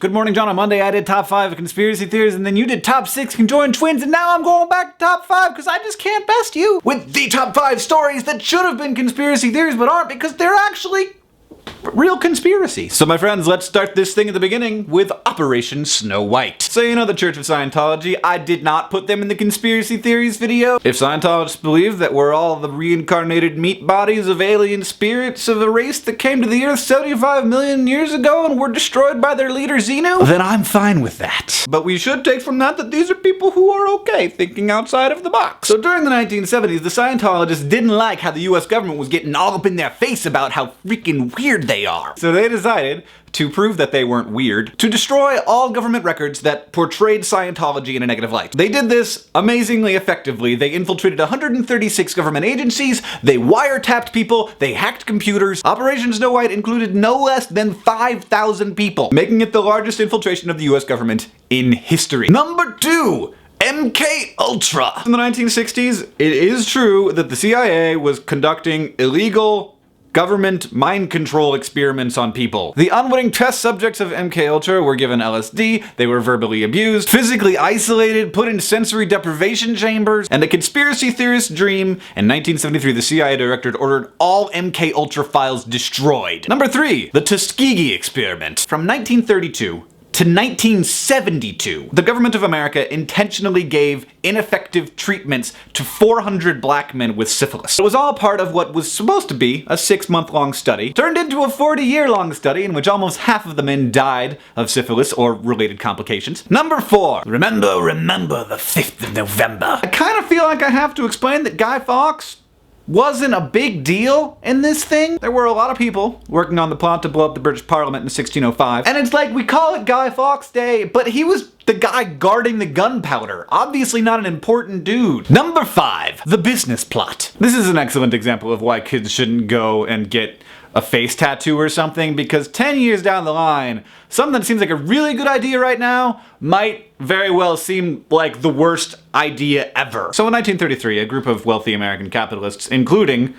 Good morning, John. On Monday, I did top 5 conspiracy theories, and then you did top 6 conjoined twins, and now I'm going back to top 5 because I just can't best you with the top 5 stories that should have been conspiracy theories but aren't because they're actually real conspiracy. So my friends, let's start this thing at the beginning with Operation Snow White. So you know the Church of Scientology, I did not put them in the conspiracy theories video. If Scientologists believe that we're all the reincarnated meat bodies of alien spirits of a race that came to the Earth 75 million years ago and were destroyed by their leader Xenu, then I'm fine with that. But we should take from that these are people who are okay thinking outside of the box. So during the 1970s, the Scientologists didn't like how the US government was getting all up in their face about how freaking weird they are. So they decided, to prove that they weren't weird, to destroy all government records that portrayed Scientology in a negative light. They did this amazingly effectively. They infiltrated 136 government agencies, they wiretapped people, they hacked computers. Operation Snow White included no less than 5,000 people, making it the largest infiltration of the US government in history. Number 2. MK Ultra. In the 1960s, it is true that the CIA was conducting illegal government mind control experiments on people. The unwitting test subjects of MK Ultra were given LSD, they were verbally abused, physically isolated, put in sensory deprivation chambers, and a conspiracy theorist's dream. In 1973, the CIA director ordered all MK Ultra files destroyed. Number 3, the Tuskegee experiment. From 1932 to 1972, the government of America intentionally gave ineffective treatments to 400 black men with syphilis. It was all part of what was supposed to be a 6-month-long study, turned into a 40-year-long study in which almost half of the men died of syphilis or related complications. Number 4, remember the 5th of November. I kind of feel like I have to explain that Guy Fawkes wasn't a big deal in this thing. There were a lot of people working on the plot to blow up the British Parliament in 1605. And it's like, we call it Guy Fawkes Day, but he was the guy guarding the gunpowder. Obviously not an important dude. Number 5, the business plot. This is an excellent example of why kids shouldn't go and get a face tattoo or something, because 10 years down the line, something that seems like a really good idea right now might very well seem like the worst idea ever. So in 1933, a group of wealthy American capitalists, including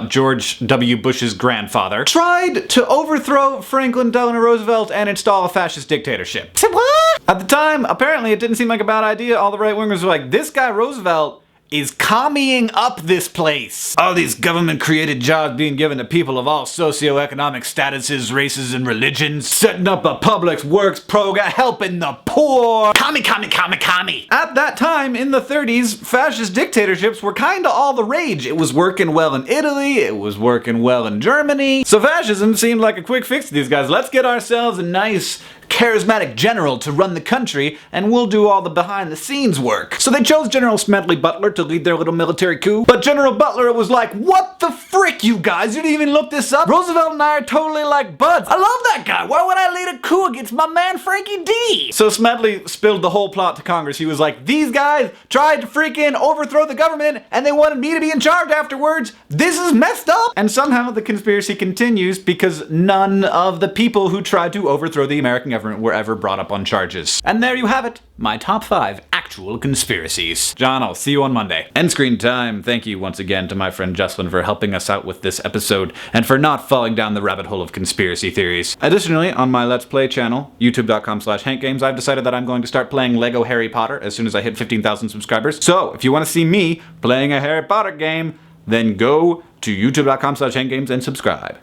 George W. Bush's grandfather, tried to overthrow Franklin Delano Roosevelt and install a fascist dictatorship. What? At the time, apparently it didn't seem like a bad idea. All the right-wingers were like, this guy Roosevelt is commieing up this place. All these government-created jobs being given to people of all socioeconomic statuses, races, and religions. Setting up a public works program, helping the poor. Commie. At that time, in the 30s, fascist dictatorships were kinda all the rage. It was working well in Italy, it was working well in Germany. So fascism seemed like a quick fix to these guys. Let's get ourselves a nice, charismatic general to run the country, and we'll do all the behind-the-scenes work. So they chose General Smedley Butler to lead their little military coup. But General Butler was like, what the frick, you guys? You didn't even look this up? Roosevelt and I are totally like buds. I love that guy. Why would I lead a coup against my man Frankie D? So Smedley spilled the whole plot to Congress. He was like, these guys tried to freaking overthrow the government, and they wanted me to be in charge afterwards. This is messed up. And somehow the conspiracy continues because none of the people who tried to overthrow the American government were ever brought up on charges. And there you have it, my top 5 actual conspiracies. John, I'll see you on Monday. End screen time. Thank you once again to my friend Jesslyn for helping us out with this episode and for not falling down the rabbit hole of conspiracy theories. Additionally, on my Let's Play channel, youtube.com/HankGames, I've decided that I'm going to start playing Lego Harry Potter as soon as I hit 15,000 subscribers. So if you want to see me playing a Harry Potter game, then go to youtube.com/HankGames and subscribe.